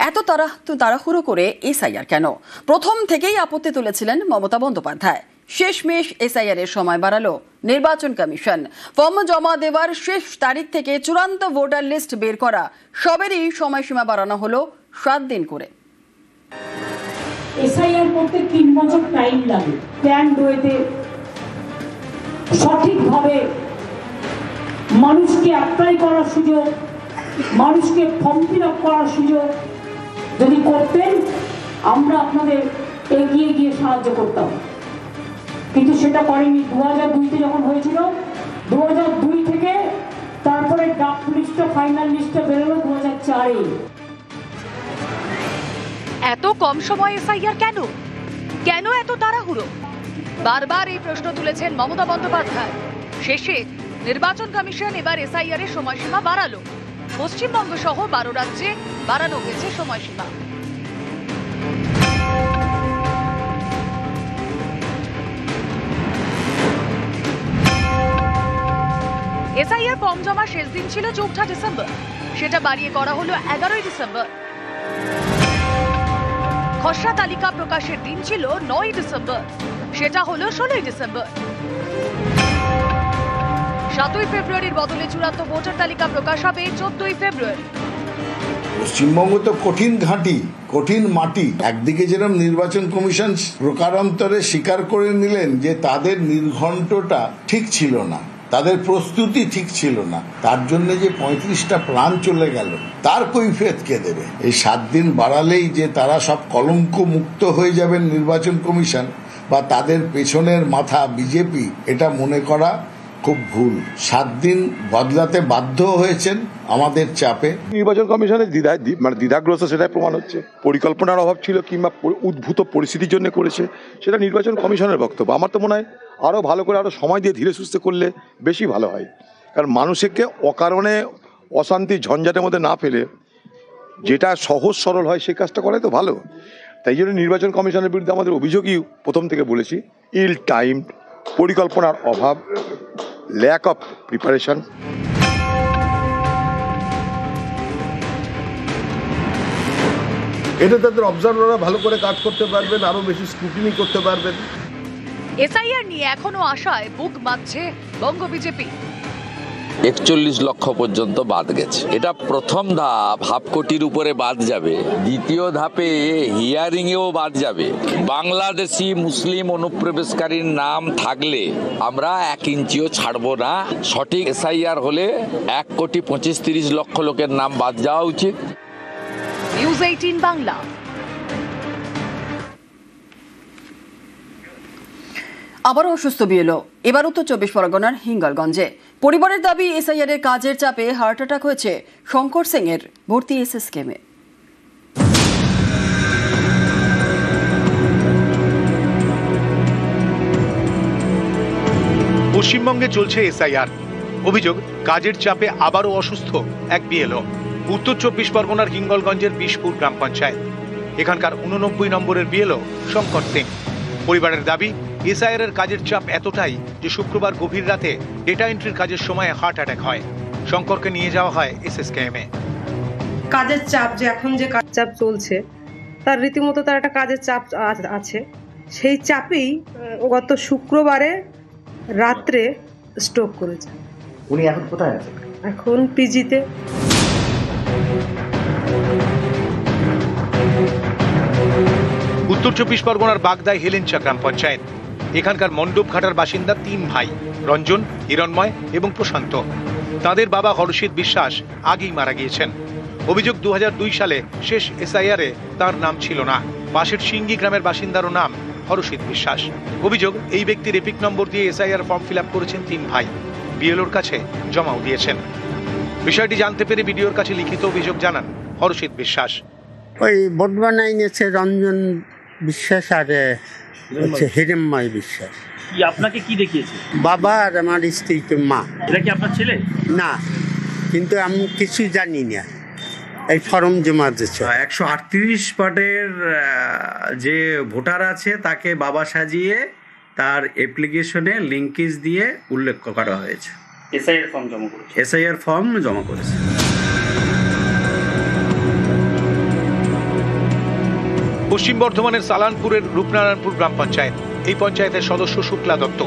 এত তাড়াহুড়ো করে এসআইআর কেন? প্রথম থেকেই আপত্তি তুলেছিলেন মমতা বন্দ্যোপাধ্যায়। শেষমেশ এসআইআর এর সময় বাড়ালো নির্বাচন কমিশন। ফর্ম জমা দেওয়ার শেষ তারিখ থেকে চূড়ান্ত ভোটার লিস্ট বের করা সবেরই সময়সীমা বাড়ানো হলো 7 দিন করে। এসআইআর করতে 3 বছর টাইম লাগে। প্ল্যান ওয়েতে সঠিকভাবে মানুষকে অ্যাপ্লাই করার সুযোগ, মানুষকে ফর্ম ফিল আপ করার সুযোগ যদি করতেন, আমরা আপনাদের এগিয়ে গিয়ে সাহায্য করতাম। কিন্তু সেটা করেনি। 2002-তে যখন হয়েছিল, 2002 থেকে তারপরে ড্রাফট লিস্টটা ফাইনাল লিস্টটা বেরোলো 2004-এ। এত কম সময় এসআইআর কেন? কেন এত তাড়াহুড়ো? বারবার এই প্রশ্ন তুলেছেন মমতা বন্দ্যোপাধ্যায়। শেষে নির্বাচন কমিশন এবার এসআইআর এর সময়সীমা বাড়ালো। পশ্চিমবঙ্গ সহ 12 রাজ্যে বাড়ানো হয়েছে সময়সীমা। এসআইআর ফর্ম জমা শেষ দিন ছিল 4 ডিসেম্বর, সেটা বাড়িয়ে করা হলো 11 ডিসেম্বর। খসড়া তালিকা প্রকাশের দিন ছিল 9 ডিসেম্বর, সেটা হলো 16 ডিসেম্বর। 7 ফেব্রুয়ারির বদলে চূড়ান্ত ভোটার তালিকা প্রকাশ হবে 14 ফেব্রুয়ারি। পশ্চিমবঙ্গ তো কঠিন ঘাঁটি, কঠিন মাটি। একদিকে যেরকম নির্বাচন কমিশন প্রকারান্তরে স্বীকার করে নিলেন যে তাদের নির্ঘণ্টটা ঠিক ছিল না, তাদের প্রস্তুতি ঠিক ছিল না, তার জন্য যে 35টা প্রাণ চলে গেল, তার কৈফিয়ত কে দেবে? এই 7 দিন বাড়ালেই যে তারা সব কলঙ্ক মুক্ত হয়ে যাবেন নির্বাচন কমিশন বা তাদের পেছনের মাথা বিজেপি, এটা মনে করা খুব ভুল। 7 দিন বদলাতে বাধ্য হয়েছেন আমাদের চাপে। নির্বাচন কমিশনের দ্বিধাগ্রস্ত, সেটাই প্রমাণ হচ্ছে। পরিকল্পনার অভাব ছিল কিংবা উদ্ভূত পরিস্থিতির জন্য করেছে, সেটা নির্বাচন কমিশনের বক্তব্য। আমার তো মনে হয় আরও ভালো করে, আরও সময় দিয়ে ধীরে সুস্থে করলে বেশি ভালো হয়। কারণ মানুষকে অকারণে অশান্তি ঝঞ্ঝাটের মধ্যে না ফেলে যেটা সহজ সরল হয় সেই কাজটা করে তো ভালো। তাই জন্য নির্বাচন কমিশনের বিরুদ্ধে আমাদের অভিযোগই প্রথম থেকে বলেছি, ইল টাইম, পরিকল্পনার অভাব, ল্যাক অফ প্রিপারেশন। এটা তাদের অবজারভাররা ভালো করে কাজ করতে পারবেন, আরো বেশি স্ক্রুটিনি করতে পারবেন। এসআইআর নিয়ে এখনো আশায় বুক বাঁধছে বঙ্গ বিজেপি। 41 লক্ষ পর্যন্ত বাদ গেছে। এটা প্রথম ধাপ, হাফ কোটির উপরে বাদ যাবে। দ্বিতীয় ধাপে হিয়ারিং এও বাদ যাবে। বাংলাদেশি মুসলিম অনুপ্রবেশকারীর নাম থাকলে আমরা 1 ইঞ্চিও ছাড়বো না। সঠিক এসআইআর হলে 1,25,30 লক্ষ লোকের নাম বাদ যাওয়া উচিত। নিউজ 18 বাংলা। আবারও অসুস্থ বিএলও, এবার উত্তর 24 পরগনার হিঙ্গলগঞ্জে। পরিবারের দাবি এসআইআর এর কাজের চাপে হার্ট অ্যাটাক হয়েছে শঙ্কর সিং এর, ভর্তি এসএসকেএমে। পশ্চিমবঙ্গে চলছে এসআইআর। অভিযোগ, কাজের চাপে আবারও অসুস্থ এক বিএলও। উত্তর 24 পরগনার হিঙ্গলগঞ্জের বিশপুর গ্রাম পঞ্চায়েত। এখানকার 89 নম্বরের বিএলও শঙ্কর সিং। পরিবারের দাবি, এসআইআর এর কাজের চাপ এতটাই যে শুক্রবার গভীর রাতে ডেটা এন্ট্রির কাজের সময় হার্ট অ্যাটাক হয়। শঙ্করকে নিয়ে যাওয়া হয় এসএসকেএমে। কাজের চাপ, যে এখন যে কাজ চাপ চলছে, তার রীতিমতো তার একটা কাজের চাপ আছে। সেই চাপেই গত শুক্রবারে রাত্রে স্ট্রোক করেছে। উনি এখন কোথায় আছেন? এখন পিজিতে। উত্তর 24 পরগনার বাগদায় হেলেঞ্চা গ্রাম পঞ্চায়েত। এখানকার মণ্ডপঘাটার বাসিন্দা 3 ভাই, রঞ্জন, হিরণময় এবং প্রশান্ত। তাদের বাবা হর্ষিত বিশ্বাস আগেই মারা গিয়েছেন। অভিযোগ, 2002 সালে শেষ এসআইআরে তার নাম ছিল না। পাশের সিঙ্গি গ্রামের বাসিন্দারও নাম হর্ষিত বিশ্বাস। অভিযোগ, এই ব্যক্তির এপিক নম্বর দিয়ে এসআইআর ফর্ম ফিল আপ করেছেন 3 ভাই, বিএলওর কাছে জমাও দিয়েছেন। বিষয়টি জানতে পেরে বিডিওর কাছে লিখিত অভিযোগ জানান হর্ষিত বিশ্বাস। ওই ভোট বানাই নিয়েছে রঞ্জন বিশ্বাস আর হিরণময় বিশ্বাস। আপনাকে কি দেখিয়েছে? বাবা আর আমার স্ত্রী মা। এটা কি আপনার ছেলে? না, কিন্তু আমি কিছু জানি না। এই ফর্ম জমা দিচ্ছে। 138 পার্টের যে ভোটার আছে তাকে বাবা সাজিয়ে তার অ্যাপ্লিকেশনে লিঙ্কেজ দিয়ে উল্লেখ করা হয়েছে। এসআইআর ফর্ম জমা করেছে। পশ্চিম বর্ধমানের সালানপুরের রূপনারায়ণপুর গ্রাম পঞ্চায়েত। এই পঞ্চায়েতের সদস্য শুক্লা দত্ত।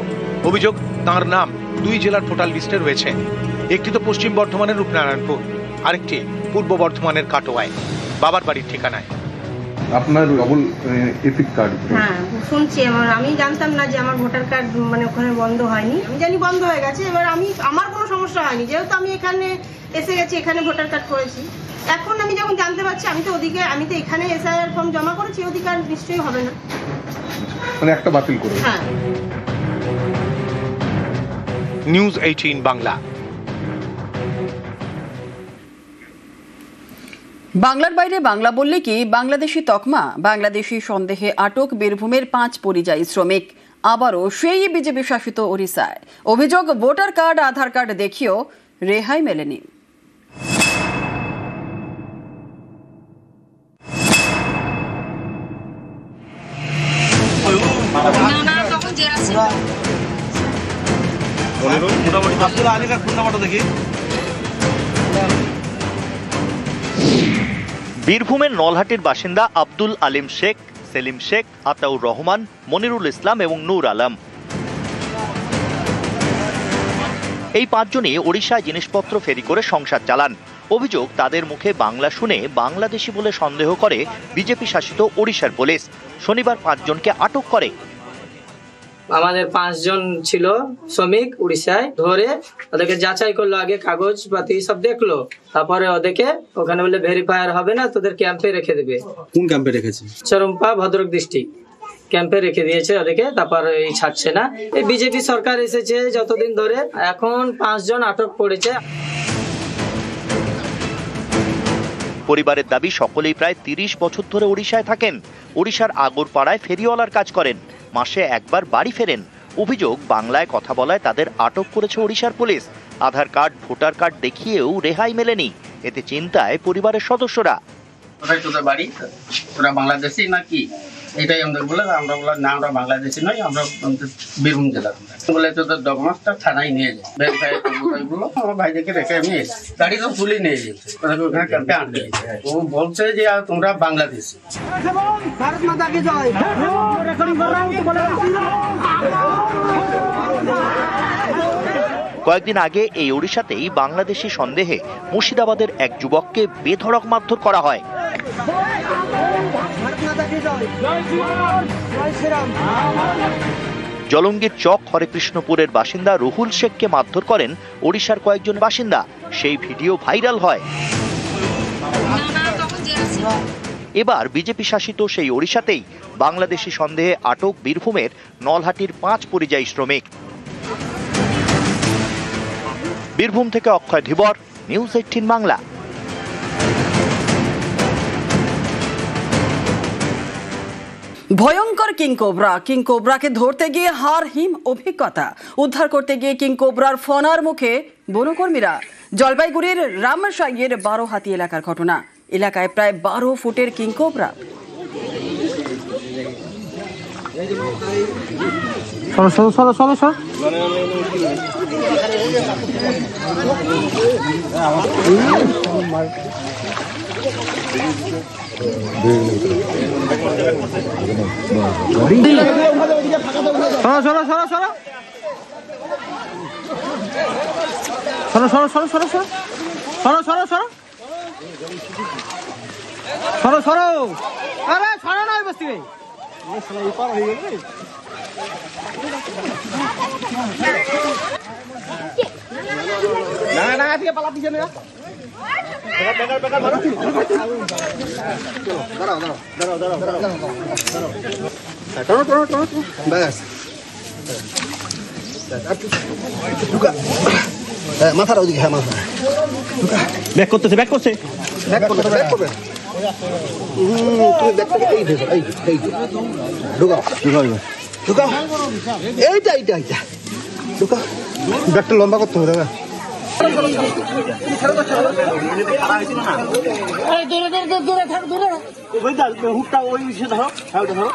অভিযোগ, তাঁর নাম 2 জেলার ভোটার লিস্টে রয়েছে। একটি তো পশ্চিম বর্ধমানের রূপনারায়ণপুর, আরেকটি পূর্ব বর্ধমানের কাটোয়ায়, বাবার বাড়ির ঠিকানায়। আপনার ডবল এপিক কার্ড? হ্যাঁ, শুনছি। আমি জানতাম না যে আমার ভোটার কার্ড মানে ওখানে বন্ধ হয়নি। আমি জানি বন্ধ হয়ে গেছে। এবার আমার কোনো সমস্যা হয়নি, যেহেতু আমি এখানে এসে গেছি, এখানে ভোটার কার্ড করেছি। এখন আমি যখন জানতে পারছি, আমি তো এখানে এসআইআর ফর্ম জমা করেছি, অধিকার নিশ্চয়ই হবে না, মানে একটা বাতিল করে। হ্যাঁ। নিউজ 18 বাংলা। বাংলার বাইরে বাংলা বললে কি বাংলাদেশি তকমা? বাংলাদেশি সন্দেহে আটক বীরভূমের 5 পরিযায়ী শ্রমিক। আবারও সেই বিজেপি শাসিত ওড়িশায়। অভিযোগ, ভোটার কার্ড আধার কার্ড দেখিয়েও রেহাই মেলেনি। বীরভূমের নলহাটির বাসিন্দা আব্দুল আলিম শেখ, সেলিম শেখ, আতাউর রহমান, মনিরুল ইসলাম এবং নূর আলম। এই 5 জনই ওড়িশায় জিনিসপত্র ফেরি করে সংসার চালান। অভিযোগ, তাদের মুখে বাংলা শুনে বাংলাদেশি বলে সন্দেহ করে বিজেপি শাসিত ওড়িশার পুলিশ। শনিবার 5 জনকে আটক করে। আমাদের 5 জন ছিল শ্রমিক, উড়িষ্যায় ধরে ওদেরকে যাচাই করলো, আগে কাগজ পাতি সব দেখলো, তারপরে ওদেরকে ওখানে বলে ভেরিফায়ার হবে না, তোদের ক্যাম্পে রেখে দেবে। কোন ক্যাম্পে রেখেছে? চরম্পা, ভদ্রক ডিস্ট্রিক্ট ক্যাম্পে রেখে দিয়েছে ওদেরকে। তারপর এই ছাড়ছে না। এই বিজেপি সরকার এসেছে যতদিন ধরে, এখন 5 জন আটক করেছে। পরিবারের দাবি, সকলেই প্রায় 30 বছর ধরে ওড়িশায় থাকেন। ওড়িশার আগরপাড়ায় ফেরিওয়ালার কাজ করেন, মাসে একবার বাড়ি ফেরেন। অভিযোগ, বাংলায় কথা বলায় তাদের আটক করেছে ওড়িশার পুলিশ। আধার কার্ড, ভোটার কার্ড দেখিয়েও রেহাই মেলেনি। এতে চিন্তায় পরিবারের সদস্যরা। কোথায় তোদের বাড়ি? তোরা বাংলাদেশি নাকি? এটাই আমাদের বলে। আমরা বললাম না, আমরা বাংলাদেশি নই, আমরা বীরভূম জেলার। বলে তোদের ডকুমেন্টসটা থানায় নিয়ে যায়, ভেরিফাই করবো। আমার ভাইদেরকে রেখে আমি এসেছি, গাড়ি তো তুলে নিয়ে যেতে, ওখানে ক্যাম্পে আনতে। ও বলছে যে তোমরা বাংলাদেশি। ভারত মাতা কি জয়। কয়েকদিন আগে এই ওড়িশাতেই বাংলাদেশি সন্দেহে মুর্শিদাবাদের এক যুবককে বেধড়ক মারধর করা হয়। জলঙ্গির চক হরেকৃষ্ণপুরের বাসিন্দা রুহুল শেখকে মারধর করেন ওড়িশার কয়েকজন বাসিন্দা। সেই ভিডিও ভাইরাল হয়। এবার বিজেপি শাসিত সেই ওড়িশাতেই বাংলাদেশি সন্দেহে আটক বীরভূমের নলহাটির 5 পরিযায়ী শ্রমিক। বীরভূম থেকে অক্ষয় ধীবর, নিউজ 18 বাংলা। ভয়ঙ্কর কিংকোবরাকে ধরতে গিয়ে হার হিম অভিজ্ঞতা। উদ্ধার করতে গিয়ে কিংকোবরার ফনার মুখে বনকর্মীরা। জলপাইগুড়ির রামসাইয়ের 12হাতি এলাকার ঘটনা। এলাকায় প্রায় 12 ফুটের কিংকোবরা। মাথার ওদিকে, হ্যাঁ মাথা ব্যাক করতেছে, ব্যাক করছে, ব্যাক করবে, ব্যাক করবে। তুমি ব্যাকটাকে এই ধরো, এই ঢুকাও, ঢুকাও, এইটা এইটা এইটা ঢুকাও। ব্যাকটা লম্বা করতে হবে। দাদা হুকটা ওই ধরো, হ্যাঁ ওটা ধরো।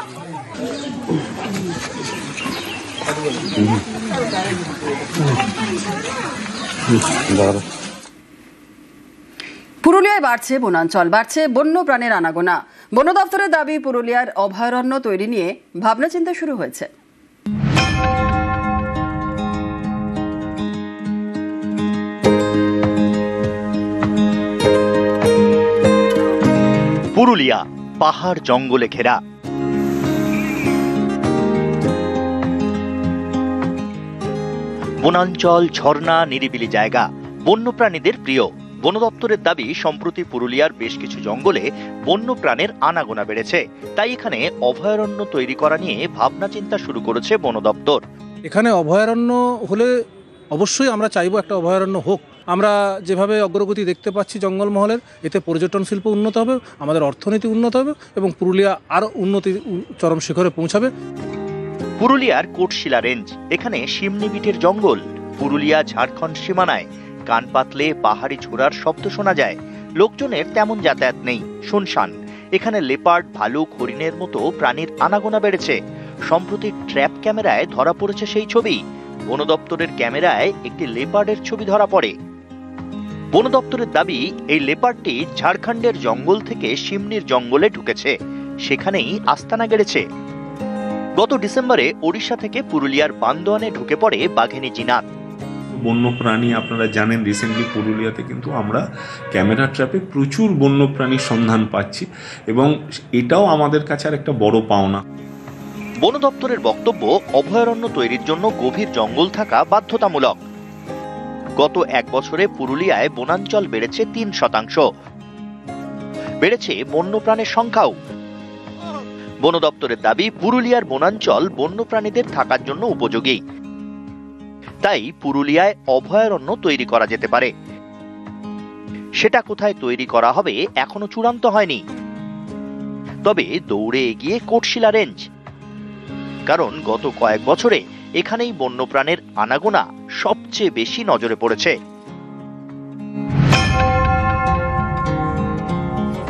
পুরুলিয়ায় বাড়ছে বনাঞ্চল, বাড়ছে বন্য প্রাণীর আনাগোনা। বন দপ্তরের দাবি, পুরুলিয়ার অভয়ারণ্য তৈরি নিয়ে ভাবনা চিন্তা শুরু হয়েছে। পুরুলিয়া পাহাড় জঙ্গলে ঘেরা। বনাঞ্চল, ঝর্ণা, নিরিবিলি জায়গা বন্যপ্রাণীদের প্রিয়। বন দপ্তরের দাবি, সম্প্রতি পুরুলিয়ার বেশ কিছু জঙ্গলে বন্যপ্রাণীর আনাগোনা বেড়েছে, তাই এখানে অভয়ারণ্য তৈরি করা নিয়ে ভাবনা চিন্তা শুরু করেছে বন দপ্তর। এখানে অভয়ারণ্য হলে অবশ্যই আমরা চাইবো একটা অভয়ারণ্য হোক। আমরা যেভাবে অগ্রগতি দেখতে পাচ্ছি জঙ্গলমহলের, এতে পর্যটন শিল্প উন্নত হবে, আমাদের অর্থনীতি উন্নত হবে এবং পুরুলিয়া আরও উন্নতির চরম শিখরে পৌঁছাবে। পুরুলিয়ার কোটশিলা রেঞ্জ, এখানে শিমনিবিটের জঙ্গল। পুরুলিয়া ঝাড়খণ্ড সীমানায়, কান পাতলে পাহাড়ি ঝোড়ার শব্দ শোনা যায়। লোকজনের তেমন যাতায়াত নেই, শুনশান। এখানে লেপার্ড, ভালুক, হরিণের মতো প্রাণীর আনাগোনা বেড়েছে। সম্প্রতি ট্র্যাপ ক্যামেরায় ধরা পড়েছে সেই ছবি। বন দপ্তরের ক্যামেরায় একটি লেপার্ডের ছবি ধরা পড়ে। বন দপ্তরের দাবি, এই লেপার্ডটি ঝাড়খণ্ডের জঙ্গল থেকে সিমনির জঙ্গলে ঢুকেছে, সেখানেই আস্তানা গেড়েছে। গত ডিসেম্বরে ওড়িশা থেকে পুরুলিয়ার বান্দোয়ানে ঢুকে পড়ে বাঘিনী জিনাত। বন্যপ্রাণী আপনারা জানেন, রিসেন্টলি পুরুলিয়াতে কিন্তু আমরা ক্যামেরা ট্র্যাপে প্রচুর বন্যপ্রাণীর সন্ধান পাচ্ছি এবং এটাও আমাদের কাছে আর একটা বড় পাওনা। বন দপ্তরের বক্তব্য, অভয়ারণ্য তৈরির জন্য গভীর জঙ্গল থাকা বাধ্যতামূলক। গত 1 বছরে পুরুলিয়ায় বনাঞ্চল বেড়েছে 3%। বেড়েছে বন্যপ্রাণীর সংখ্যাও। বন দপ্তরের দাবি, পুরুলিয়ার বনাঞ্চল বন্যপ্রাণীদের থাকার জন্য উপযোগী, তাই পুরুলিয়ায় অভয়ারণ্য তৈরি করা যেতে পারে। সেটা কোথায় তৈরি করা হবে এখনো চূড়ান্ত হয়নি। তবে দৌড়ে এগিয়ে কোটশিলা রেঞ্জ, কারণ গত কয়েক বছরে এখানেই বন্যপ্রাণীর আনাগোনা সবচেয়ে বেশি নজরে পড়েছে।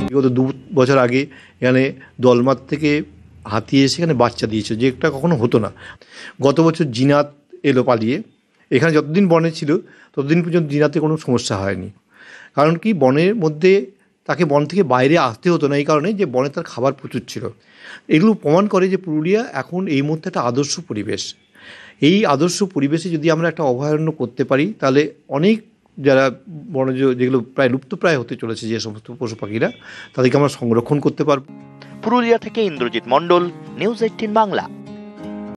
বিগত 2 বছর আগে এখানে দলমাত থেকে হাতি এসে এখানে বাচ্চা দিয়েছে, যেটা কখনো হতো না। গত বছর জিনাত এলো পালিয়ে। এখানে যতদিন বনে ছিল ততদিন পর্যন্ত জিনাতে কোনো সমস্যা হয়নি। কারণ কি, বনের মধ্যে তাকে বন থেকে বাইরে আসতে হতো না, এই কারণে যে বনে তার খাবার প্রচুর ছিল। এগুলো প্রমাণ করে যে পুরুলিয়া এখন এই মুহূর্তে একটা আদর্শ পরিবেশ। এই আদর্শ পরিবেশে যদি আমরা একটা অভয়ারণ্য করতে পারি, তাহলে অনেক যারা বনজ, যেগুলো প্রায় লুপ্তপ্রায় হতে চলেছে যে সমস্ত পশু পাখিরা, তাদেরকে আমরা সংরক্ষণ করতে পারব। পুরুলিয়া থেকে ইন্দ্রজিৎ মণ্ডল, নিউজ 18 বাংলা।